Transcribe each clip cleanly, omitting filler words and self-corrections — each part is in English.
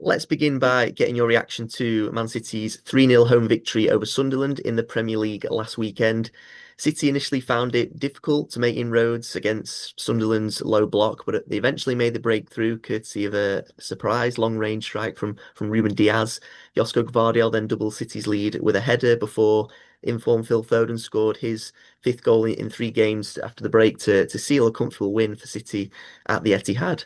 Let's begin by getting your reaction to Man City's 3-0 home victory over Sunderland in the Premier League last weekend. City initially found it difficult to make inroads against Sunderland's low block, but they eventually made the breakthrough courtesy of a surprise long-range strike from Ruben Diaz. Josko Gvardiol then doubled City's lead with a header before informed Phil Foden scored his fifth goal in 3 games after the break to seal a comfortable win for City at the Etihad.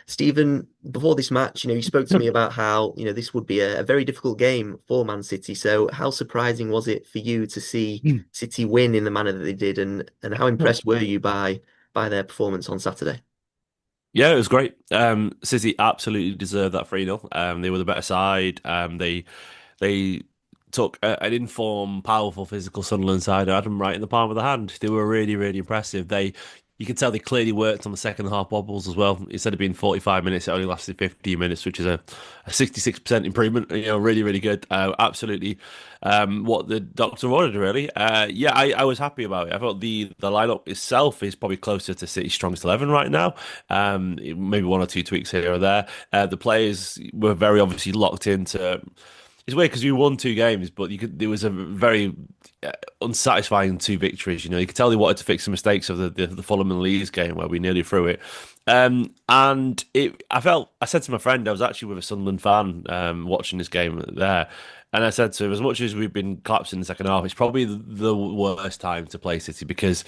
Stephen, before this match, you spoke to me about how, this would be a very difficult game for Man City. So how surprising was it for you to see Mm. City win in the manner that they did, and how impressed were you by their performance on Saturday? Yeah, it was great. City absolutely deserved that 3-0. They were the better side. They took an informed, powerful, physical Sunderland side and had them right in the palm of the hand. They were really, really impressive. You could tell they clearly worked on the second half wobbles as well. Instead of being 45 minutes, it only lasted 15 minutes, which is a 66% improvement. Really, really good. Absolutely, what the doctor ordered, really. Yeah, I was happy about it. I thought the lineup itself is probably closer to City's strongest 11 right now. Maybe one or two tweaks here or there. The players were very obviously locked into. It's weird because we won 2 games, but there was a very unsatisfying 2 victories. You could tell they wanted to fix the mistakes of the Fulham and Leeds game where we nearly threw it. I said to my friend, I was actually with a Sunderland fan watching this game there, and I said to him, as much as we've been collapsing in the second half, it's probably the worst time to play City because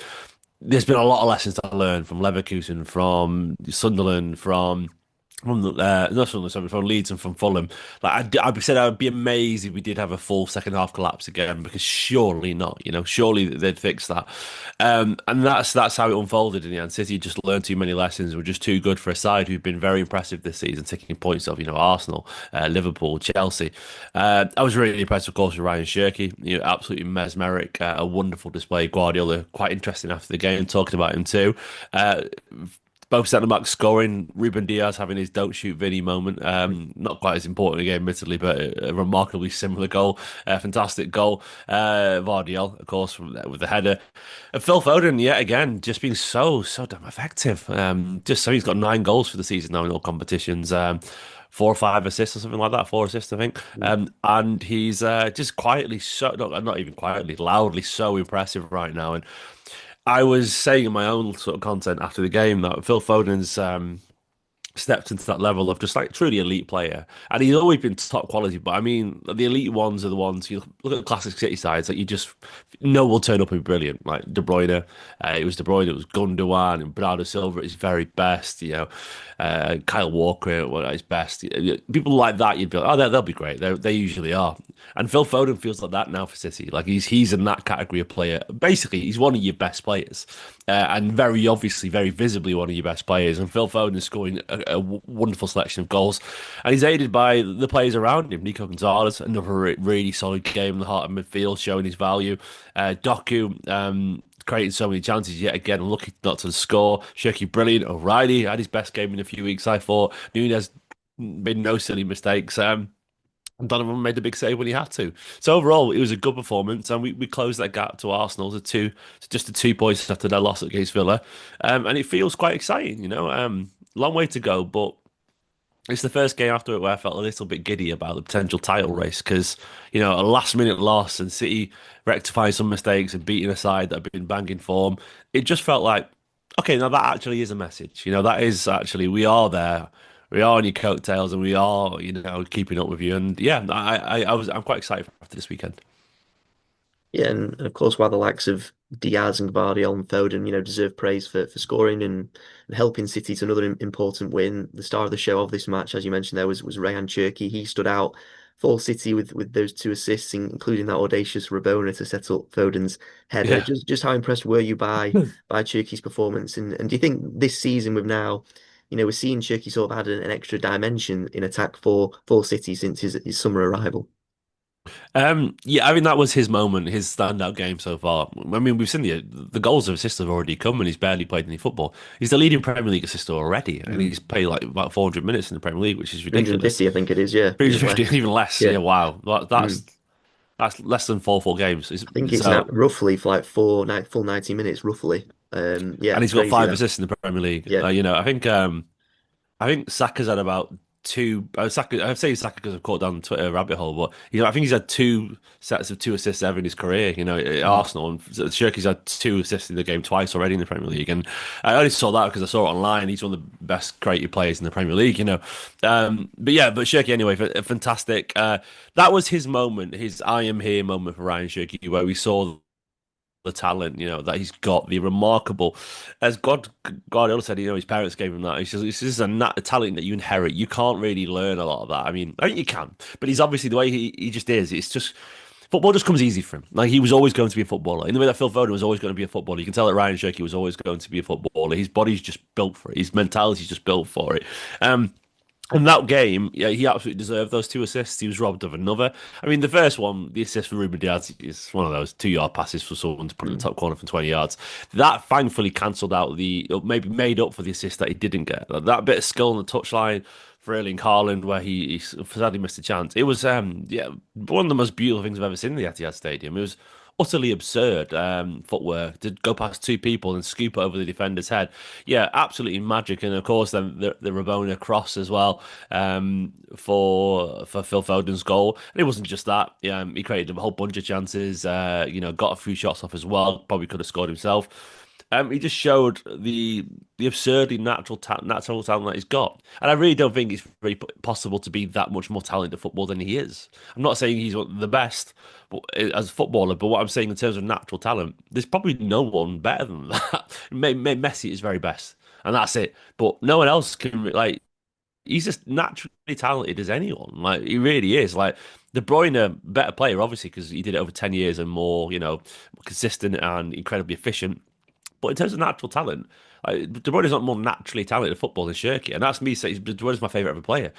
there's been a lot of lessons to learn from Leverkusen, from Sunderland, from not Sunderland, sorry, from Leeds and from Fulham. I said, I would be amazed if we did have a full second half collapse again, because surely not. Surely they'd fix that. And that's how it unfolded in the end. City just learned too many lessons. We're just too good for a side who've been very impressive this season, taking points off Arsenal, Liverpool, Chelsea. I was really impressed, of course, with Rayan Cherki. Absolutely mesmeric, a wonderful display. Guardiola, quite interesting after the game, talking about him too. Uh, both centre backs scoring. Ruben Diaz having his "don't shoot Vinny" moment. Not quite as important a game, admittedly, but a remarkably similar goal. A fantastic goal. Vardiel, of course, with the header. And Phil Foden, yet again, just being so damn effective. Just so he's got 9 goals for the season now in all competitions. 4 or 5 assists or something like that. 4 assists, I think. And he's just quietly not even quietly, loudly so impressive right now. And I was saying in my own sort of content after the game that Phil Foden's stepped into that level of just like truly elite player. And he's always been top quality, but I mean, the elite ones are the ones you look at the classic City sides that you just know will turn up and be brilliant. Like De Bruyne, it was De Bruyne, it was Gundogan, and Bernardo Silva at his very best. Kyle Walker at his best. People like that, you'd be like, oh, they'll be great. They usually are. And Phil Foden feels like that now for City. Like he's in that category of player. Basically, he's one of your best players, and very obviously, very visibly one of your best players. And Phil Foden is scoring a wonderful selection of goals, and he's aided by the players around him. Nico Gonzalez, another really solid game in the heart of midfield, showing his value. Doku. Creating so many chances yet again, unlucky not to score. Cherki brilliant. O'Reilly had his best game in a few weeks, I thought. Nunez made no silly mistakes. And Donovan made a big save when he had to. So overall, it was a good performance, and we closed that gap to Arsenal to just the 2 points after their loss against Villa. And it feels quite exciting. Long way to go, but it's the first game after it where I felt a little bit giddy about the potential title race because, a last minute loss and City rectifying some mistakes and beating a side that have been banging form. It just felt like, okay, now that actually is a message. That is actually, we are there. We are on your coattails and we are, keeping up with you. And yeah, I'm quite excited after this weekend. Yeah, and of course, while the likes of Diaz and Gvardiol and Foden, deserve praise for scoring and helping City to another important win. The star of the show of this match, as you mentioned, there was Rayan Cherki. He stood out for City with those 2 assists, including that audacious Rabona to set up Foden's header. Yeah. Just how impressed were you by Cherki's performance? And do you think this season with now, we're seeing Cherki sort of add an extra dimension in attack for City since his summer arrival? Yeah, I mean that was his moment, his standout game so far. I mean, we've seen the goals of assists have already come, and he's barely played any football. He's the leading Premier League assister already, and he's played like about 400 minutes in the Premier League, which is ridiculous. 150, I think it is. Yeah, even 350, less. even less. Yeah. Yeah, wow, Mm. that's less than four full games. I think it's now So, roughly for like full 90 minutes, roughly. Yeah, and he's got crazy 5 that. assists in the Premier League. Yeah. I think Saka's had about two. I say Saka because I've caught down the Twitter rabbit hole, but I think he's had two sets of two assists ever in his career. At Mm. Arsenal, and Cherki's had two assists in the game twice already in the Premier League, and I only saw that because I saw it online. He's one of the best creative players in the Premier League. But yeah, but Cherki anyway, fantastic. That was his moment, his "I am here" moment for Ryan Cherki, where we saw the talent, that he's got, the remarkable, as Guardiola said, his parents gave him that. He says, this is a talent that you inherit. You can't really learn a lot of that. I think you can, but he's obviously the way he just is. It's just football just comes easy for him. Like he was always going to be a footballer. In the way that Phil Foden was always going to be a footballer. You can tell that Ryan Cherki was always going to be a footballer. His body's just built for it. His mentality's just built for it. In that game, yeah, he absolutely deserved those two assists. He was robbed of another. I mean, the first one, the assist for Ruben Diaz, is one of those 2 yard passes for someone to put in the Mm. top corner from 20 yards. That thankfully cancelled out maybe made up for the assist that he didn't get. That bit of skill on the touchline for Erling Haaland, where he sadly missed a chance. It was, yeah, one of the most beautiful things I've ever seen in the Etihad Stadium. It was utterly absurd footwork to go past two people and scoop over the defender's head. Yeah, absolutely magic. And of course, then the Rabona cross as well for Phil Foden's goal. And it wasn't just that. Yeah, he created a whole bunch of chances. Got a few shots off as well. Probably could have scored himself. He just showed the absurdly natural talent that he's got, and I really don't think it's very possible to be that much more talented at football than he is. I'm not saying he's the best as a footballer, but what I'm saying in terms of natural talent, there's probably no one better than that. Messi is very best, and that's it. But no one else can he's just naturally talented as anyone. Like he really is. Like De Bruyne, better player, obviously, because he did it over 10 years and more, consistent and incredibly efficient. But in terms of natural talent, De Bruyne is not more naturally talented at football than Shirky, and that's me saying De Bruyne is my favourite ever player.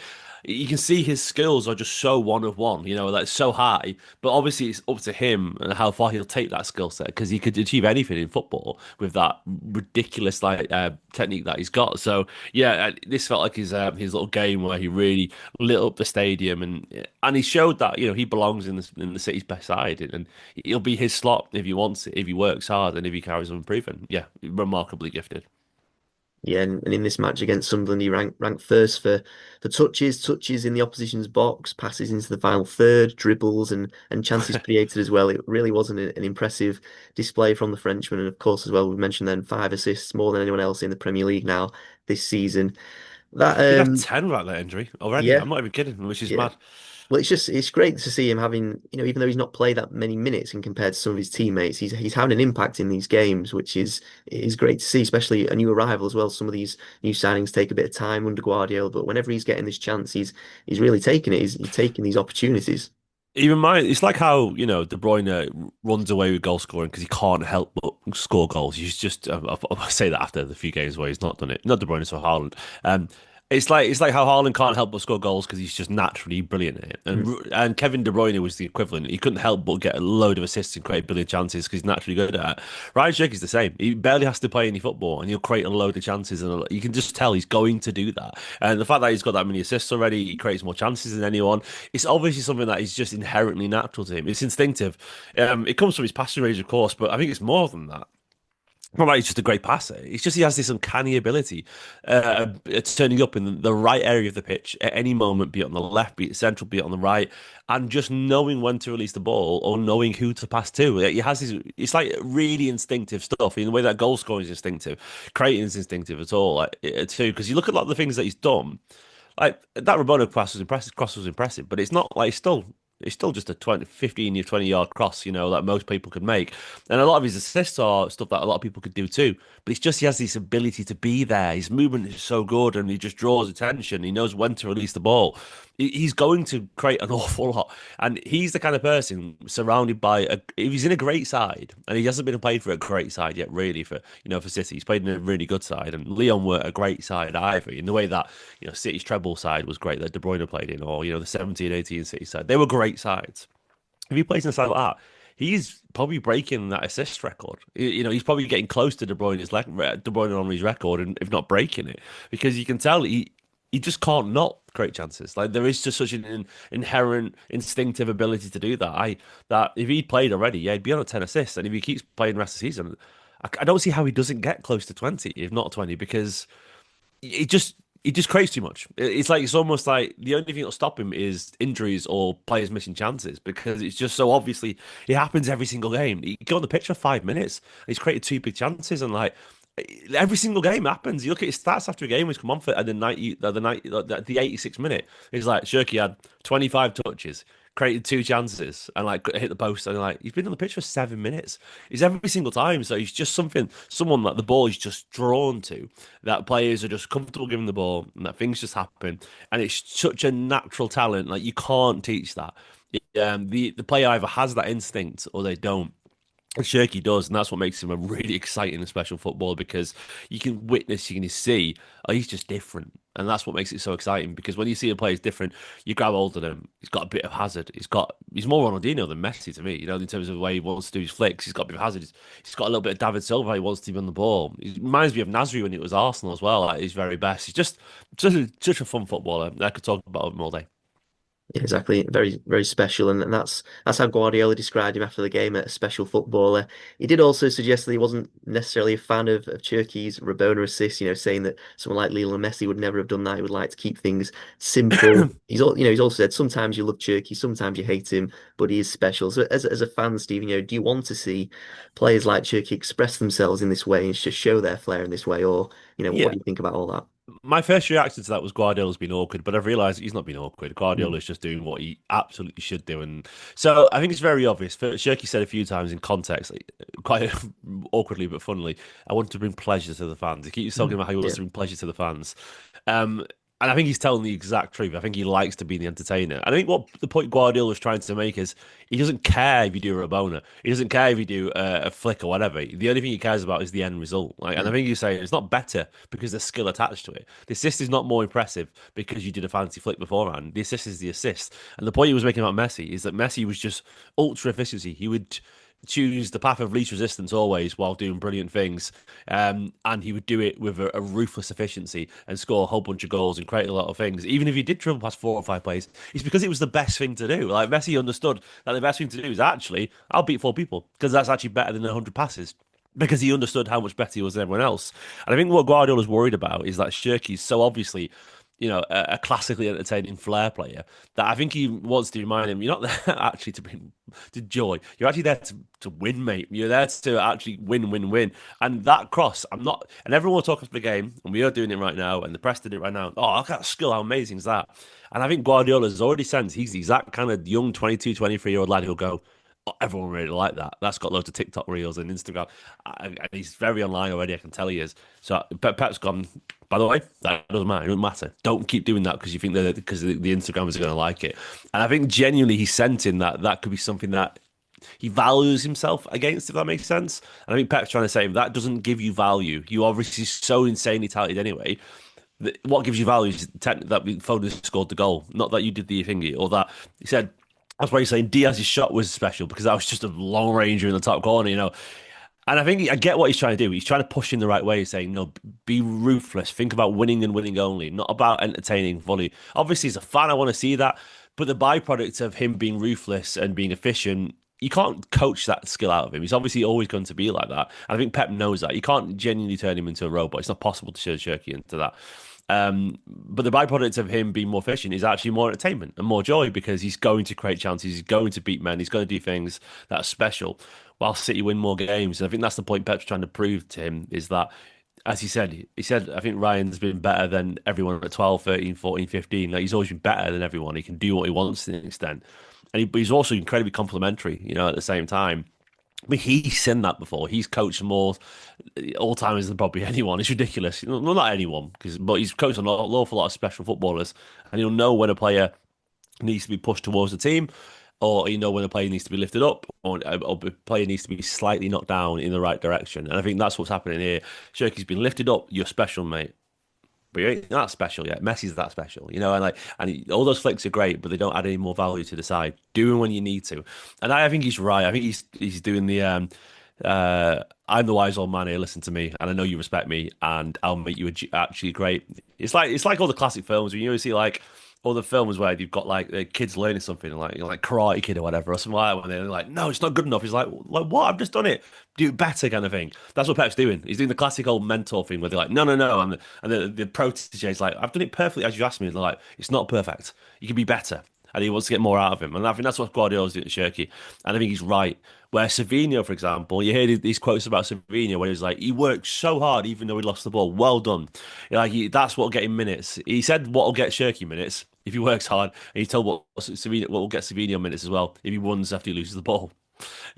You can see his skills are just so one of one, like so high. But obviously, it's up to him and how far he'll take that skill set because he could achieve anything in football with that ridiculous technique that he's got. So yeah, this felt like his little game where he really lit up the stadium and he showed that he belongs in the city's best side and he'll be his slot if he wants it, if he works hard and if he carries on improving. Yeah, remarkably gifted. Yeah, and in this match against Sunderland, he ranked first for touches in the opposition's box, passes into the final third, dribbles and chances created as well. It really was an impressive display from the Frenchman, and of course as well we mentioned then 5 assists, more than anyone else in the Premier League now this season. That He'd have 10 without that injury already. yeah, I'm not even kidding, which is yeah. mad. Well, it's great to see him having, even though he's not played that many minutes in compared to some of his teammates, he's having an impact in these games, which is great to see, especially a new arrival as well. Some of these new signings take a bit of time under Guardiola, but whenever he's getting this chance, he's really taking it. He's taking these opportunities. It's like how, De Bruyne runs away with goal scoring because he can't help but score goals. He's just, I say that after the few games where he's not done it. Not De Bruyne, so Haaland. It's like how Haaland can't help but score goals because he's just naturally brilliant at it. Mm. And Kevin De Bruyne was the equivalent. He couldn't help but get a load of assists and create brilliant chances because he's naturally good at it. Ryan Cherki's the same. He barely has to play any football and he'll create a load of chances. And you can just tell he's going to do that. And the fact that he's got that many assists already, he creates more chances than anyone. It's obviously something that is just inherently natural to him. It's instinctive. It comes from his passing range, of course, but I think it's more than that. Not like he's just a great passer. It's just he has this uncanny ability at turning up in the right area of the pitch at any moment, be it on the left, be it central, be it on the right, and just knowing when to release the ball or knowing who to pass to. He has this. It's like really instinctive stuff in the way that goal scoring is instinctive, creating is instinctive at all. Too, because you look at a lot of the things that he's done. Like that Roboto pass was impressive. Cross was impressive, but it's not like it's still just a 20 yard cross, that most people could make. And a lot of his assists are stuff that a lot of people could do too. But it's just he has this ability to be there. His movement is so good and he just draws attention. He knows when to release the ball. He's going to create an awful lot. And he's the kind of person surrounded by if he's in a great side, and he hasn't been played for a great side yet, really, for City. He's played in a really good side, and Lyon were a great side either, in the way that, City's treble side was great that De Bruyne played in, or, the 17-18 City side. They were great sides. If he plays in a side like that, he's probably breaking that assist record. He's probably getting close to De Bruyne's De Bruyne on his record, and if not breaking it, because you can tell he just can't not create chances. Like there is just such an inherent instinctive ability to do that. That if he'd played already, yeah, he'd be on a 10 assists, and if he keeps playing the rest of the season, I don't see how he doesn't get close to 20, if not 20, because it just he just creates too much. It's like it's almost like the only thing that'll stop him is injuries or players missing chances because it's just so obviously it happens every single game. He go on the pitch for 5 minutes. And he's created two big chances and like every single game happens. You look at his stats after a game when he's come on for at the 86th minute. He's like Cherki had 25 touches, created two chances, and like hit the post. And like he's been on the pitch for 7 minutes. He's every single time. So he's just someone that the ball is just drawn to. That players are just comfortable giving the ball, and that things just happen. And it's such a natural talent. Like you can't teach that. The player either has that instinct or they don't. And Cherki does, and that's what makes him a really exciting and special footballer because you can witness, you can see, oh, he's just different. And that's what makes it so exciting because when you see a player is different, you grab hold of him. He's got a bit of hazard. He's more Ronaldinho than Messi to me, in terms of the way he wants to do his flicks. He's got a bit of hazard. He's got a little bit of David Silva. He wants to be on the ball. He reminds me of Nasri when it was Arsenal as well, at his very best. He's just such a fun footballer. I could talk about him all day. Yeah, exactly. Very, very special. And that's how Guardiola described him after the game, a special footballer. He did also suggest that he wasn't necessarily a fan of Cherki's Rabona assist, saying that someone like Lionel Messi would never have done that. He would like to keep things simple. He's also said sometimes you love Cherki, sometimes you hate him, but he is special. So as a fan, Steve, do you want to see players like Cherki express themselves in this way and just show their flair in this way? Or, what Yeah. do you think about all that? My first reaction to that was Guardiola's been awkward, but I've realised he's not been awkward. Mm, Guardiola's just doing what he absolutely should do, and so I think it's very obvious. Shirky said a few times in context, quite awkwardly but funnily, "I want to bring pleasure to the fans." He keeps talking about how he wants yeah. to bring pleasure to the fans, um, and I think he's telling the exact truth. I think he likes to be the entertainer. And I think what the point Guardiola is trying to make is he doesn't care if you do a Rabona. He doesn't care if you do a flick or whatever. The only thing he cares about is the end result. And I Mm. think you're saying it's not better because there's skill attached to it. The assist is not more impressive because you did a fancy flick beforehand. The assist is the assist. And the point he was making about Messi is that Messi was just ultra efficiency. He would choose the path of least resistance always while doing brilliant things. And he would do it with a ruthless efficiency and score a whole bunch of goals and create a lot of things. Even if he did dribble past 4 or 5 players, it's because it was the best thing to do. Like Messi understood that the best thing to do is actually, I'll beat 4 people because that's actually better than 100 passes. Because he understood how much better he was than everyone else. And I think what Guardiola's worried about is that Shirky's so obviously a classically entertaining flair player that I think he wants to remind him, you're not there actually to bring to joy. You're actually there to win, mate. You're there to actually win, win, win. And that cross, I'm not, and everyone will talk after the game, and we are doing it right now, and the press did it right now. Oh, look at that skill. How amazing is that? And I think Guardiola's already sensed he's the exact kind of young 22, 23-year-old lad who'll go, oh, everyone really like that. That's got loads of TikTok reels and Instagram. And he's very online already, I can tell he is. So Pep's gone, by the way, that doesn't matter. It doesn't matter. Don't keep doing that because you think that because the Instagrammers are going to like it. And I think genuinely he's sensing that that could be something that he values himself against, if that makes sense. And I think Pep's trying to say if that doesn't give you value, you obviously so insanely talented anyway. What gives you value is that Foden scored the goal, not that you did the thingy or that he said. That's why he's saying Diaz's shot was special because that was just a long ranger in the top corner. And I think I get what he's trying to do. He's trying to push in the right way, he's saying, no, be ruthless. Think about winning and winning only, not about entertaining volley. Obviously, as a fan, I want to see that. But the byproduct of him being ruthless and being efficient, you can't coach that skill out of him. He's obviously always going to be like that. And I think Pep knows that. You can't genuinely turn him into a robot. It's not possible to turn Cherki into that. But the byproduct of him being more efficient is actually more entertainment and more joy because he's going to create chances, he's going to beat men, he's going to do things that are special while City win more games. And I think that's the point Pep's trying to prove to him is that, as he said, I think Ryan's been better than everyone at 12, 13, 14, 15. Like, he's always been better than everyone. He can do what he wants to an extent. But he's also incredibly complimentary, at the same time. I mean, he's seen that before. He's coached more all timers than probably anyone. It's ridiculous. No, not anyone, but he's coached an awful lot of special footballers, and he'll know when a player needs to be pushed towards the team, or when a player needs to be lifted up, or a player needs to be slightly knocked down in the right direction. And I think that's what's happening here. Shirky's been lifted up. You're special, mate. But you ain't that special yet. Messi's that special, all those flicks are great, but they don't add any more value to the side. Do them when you need to, and I think he's right. I think he's doing the I'm the wise old man here. Listen to me, and I know you respect me, and I'll make you actually great. It's like all the classic films where you see like or the films where you've got like the kids learning something, like like Karate Kid or whatever, or something like that, when they're like, "No, it's not good enough." He's like what? I've just done it. Do it better, kind of thing. That's what Pep's doing. He's doing the classic old mentor thing where they're like, "No, no, no," and the protege is like, "I've done it perfectly as you asked me." And they're like, "It's not perfect. You can be better." And he wants to get more out of him. And I think that's what Guardiola's doing to Cherki. And I think he's right. Where Savinho, for example, you hear these quotes about Savinho where he's like, he worked so hard even though he lost the ball. Well done. That's what'll get him minutes. He said what'll get Cherki minutes if he works hard. And he told what will get Savinho minutes as well if he runs after he loses the ball,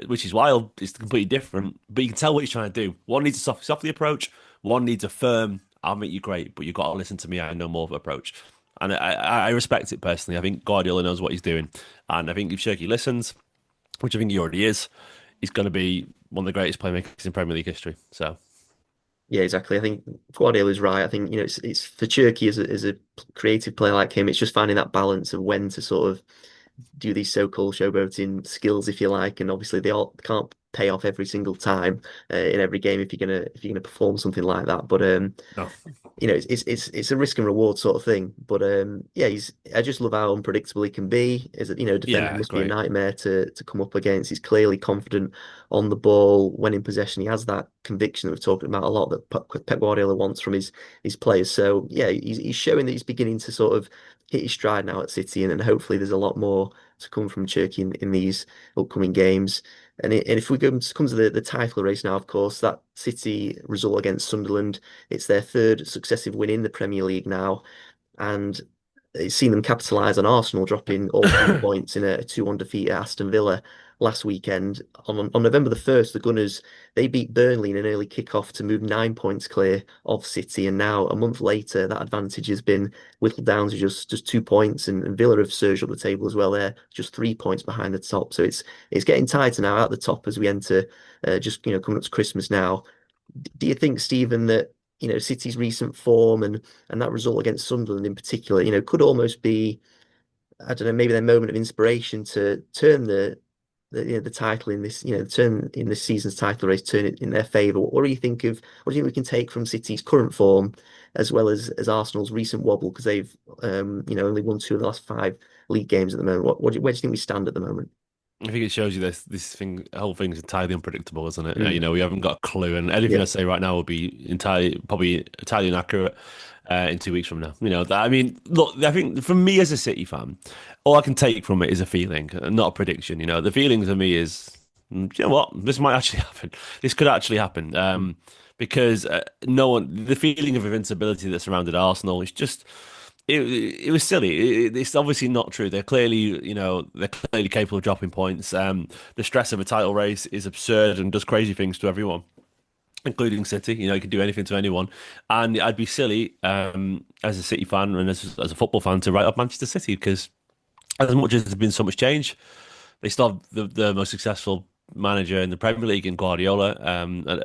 which is wild. It's completely different. But you can tell what he's trying to do. One needs a soft the approach. One needs a firm, I'll make you great, but you've got to listen to me. I know more of approach. And I respect it personally. I think Guardiola knows what he's doing. And I think if Cherki listens, which I think he already is, he's going to be one of the greatest playmakers in Premier League history. So, Yeah, exactly. I think Guardiola's right. I think it's for Cherki as a creative player like him. It's just finding that balance of when to sort of do these so-called showboating skills, if you like, and obviously they all can't pay off every single time in every game if you're gonna perform something like that. But no. it's a risk and reward sort of thing. But yeah, he's I just love how unpredictable he can be. Is that defender Yeah, must be a great. nightmare to come up against. He's clearly confident on the ball when in possession. He has that conviction that we've talked about a lot that Pep Guardiola wants from his players. So yeah, he's showing that he's beginning to sort of hit his stride now at City, and hopefully there's a lot more to come from Cherki in these upcoming games. And if we come to the title race now, of course, that City result against Sunderland, it's their third successive win in the Premier League now, and it's seen them capitalise on Arsenal dropping all 3 points in a 2-1 defeat at Aston Villa last weekend. On November the 1st, the Gunners, they beat Burnley in an early kick-off to move 9 points clear of City. And now, a month later, that advantage has been whittled down to just 2 points. And Villa have surged up the table as well. They're just 3 points behind the top. So it's getting tighter now at the top as we enter just coming up to Christmas now. Do you think, Stephen, that City's recent form and that result against Sunderland in particular, could almost be, I don't know, maybe their moment of inspiration to turn the title in this, turn in this season's title race, turn it in their favour? What do you think of? What do you think we can take from City's current form as well as Arsenal's recent wobble, because they've only won 2 of the last 5 league games at the moment? Where do you think we stand at the moment? I think it shows you this thing, the whole thing's entirely unpredictable, isn't it? Mm, We haven't got a clue, and anything yeah. I say right now will be probably entirely inaccurate in 2 weeks from now. I mean, look, I think for me as a City fan, all I can take from it is a feeling, not a prediction. The feeling for me is, you know what, this might actually happen. This could actually happen, because no one, the feeling of invincibility that surrounded Arsenal is just. It was silly. It's obviously not true. They're clearly capable of dropping points. The stress of a title race is absurd and does crazy things to everyone, including City. You can do anything to anyone, and I'd be silly as a City fan and as a football fan to write off Manchester City because as much as there's been so much change, they still have the most successful manager in the Premier League in Guardiola,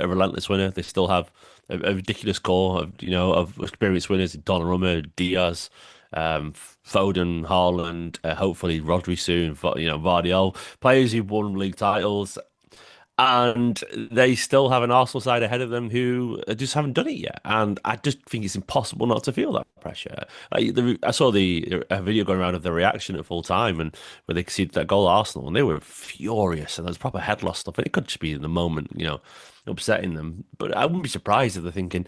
a relentless winner. They still have a ridiculous core of experienced winners: Donnarumma, Diaz, Foden, Haaland, hopefully Rodri soon. Vardiol, players who've won league titles, and they still have an Arsenal side ahead of them who just haven't done it yet. And I just think it's impossible not to feel that pressure. I saw a video going around of the reaction at full time and where they conceded that goal at Arsenal, and they were furious, and there was proper head loss stuff. And it could just be in the moment, upsetting them. But I wouldn't be surprised if they're thinking,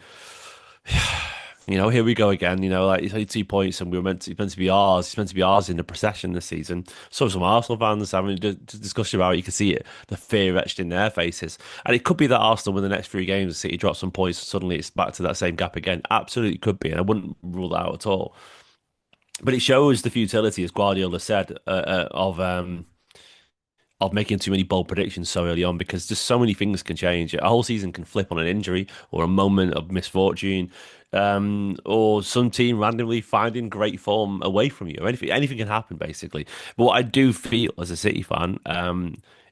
here we go again. Like it's only 2 points, and it's meant to be ours. It's meant to be ours in the procession this season. So some Arsenal fans having a discussion about it. You can see it, the fear etched in their faces. And it could be that Arsenal win the next 3 games, City drop some points, and suddenly it's back to that same gap again. Absolutely could be, and I wouldn't rule that out at all. But it shows the futility, as Guardiola said, of making too many bold predictions so early on because just so many things can change. A whole season can flip on an injury or a moment of misfortune, or some team randomly finding great form away from you. Anything can happen basically. But what I do feel as a City fan,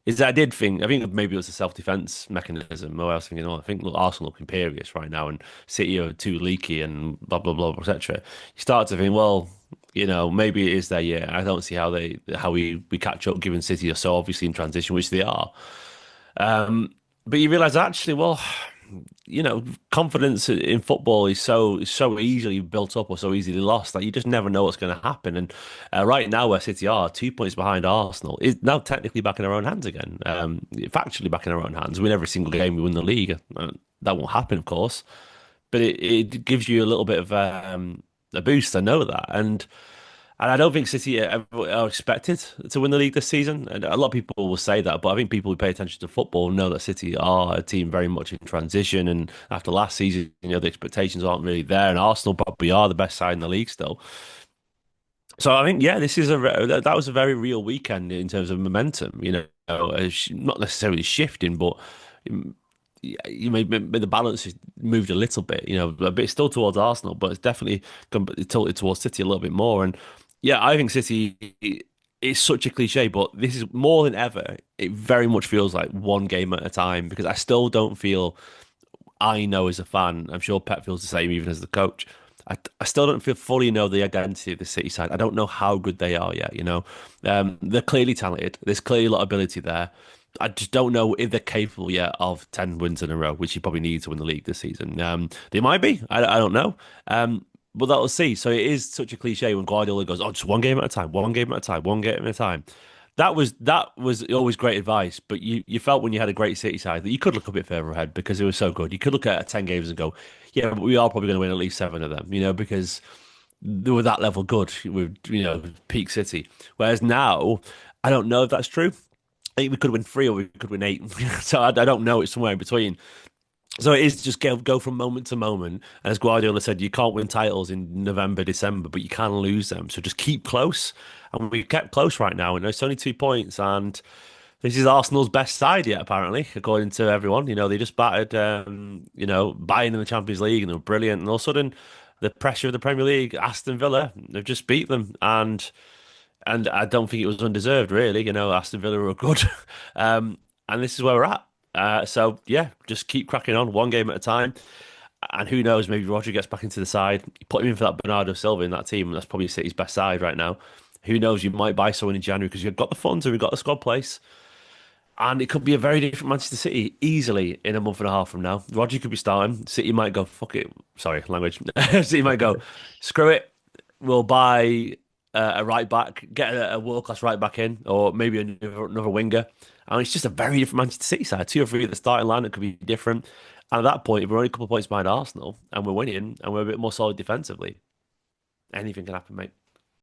is that I think maybe it was a self-defense mechanism. Or I was thinking, I think look, Arsenal look imperious right now, and City are too leaky and blah blah blah etc. You start to think, well, maybe it is their year. I don't see how we catch up, given City are so obviously in transition, which they are. But you realise actually, well, confidence in football is so easily built up or so easily lost that you just never know what's going to happen. And right now, where City are 2 points behind Arsenal is now technically back in our own hands again. Factually back in our own hands. Win every single game, we win the league. That won't happen, of course, but it gives you a little bit of a boost. I know that, and I don't think City are expected to win the league this season. And a lot of people will say that, but I think people who pay attention to football know that City are a team very much in transition. And after last season, the expectations aren't really there. And Arsenal probably are the best side in the league still. So I think, yeah, this is that was a very real weekend in terms of momentum. Not necessarily shifting, but the balance has moved a little bit. A bit still towards Arsenal, but it's definitely tilted towards City a little bit more. And yeah, I think City is such a cliche, but this is more than ever. It very much feels like one game at a time because I still don't feel. I know as a fan, I'm sure Pep feels the same even as the coach. I still don't feel fully know the identity of the City side. I don't know how good they are yet. They're clearly talented. There's clearly a lot of ability there. I just don't know if they're capable yet of 10 wins in a row, which you probably need to win the league this season. They might be. I don't know. But that'll see. So it is such a cliche when Guardiola goes, "Oh, just one game at a time, one game at a time, one game at a time." That was always great advice, but you felt when you had a great City side that you could look a bit further ahead because it was so good. You could look at 10 games and go, "Yeah, but we are probably going to win at least seven of them," because they were that level good with peak City. Whereas now, I don't know if that's true. I think we could win three or we could win eight. So I don't know. It's somewhere in between. So it is just go from moment to moment. As Guardiola said, you can't win titles in November, December, but you can lose them. So just keep close. And we've kept close right now. And it's only 2 points. And this is Arsenal's best side yet, apparently, according to everyone. They just battered, Bayern in the Champions League and they were brilliant. And all of a sudden, the pressure of the Premier League, Aston Villa, they've just beat them. And I don't think it was undeserved, really. Aston Villa were good. And this is where we're at. So yeah, just keep cracking on, one game at a time. And who knows, maybe Roger gets back into the side. You put him in for that Bernardo Silva in that team, and that's probably City's best side right now. Who knows, you might buy someone in January because you've got the funds and we've got the squad place. And it could be a very different Manchester City easily in a month and a half from now. Roger could be starting. City might go, fuck it. Sorry, language. City might go, screw it. We'll buy a right back, get a world class right back in, or maybe another winger. And it's just a very different Manchester City side. Two or three at the starting line that could be different. And at that point, if we're only a couple of points behind Arsenal and we're winning and we're a bit more solid defensively, anything can happen, mate.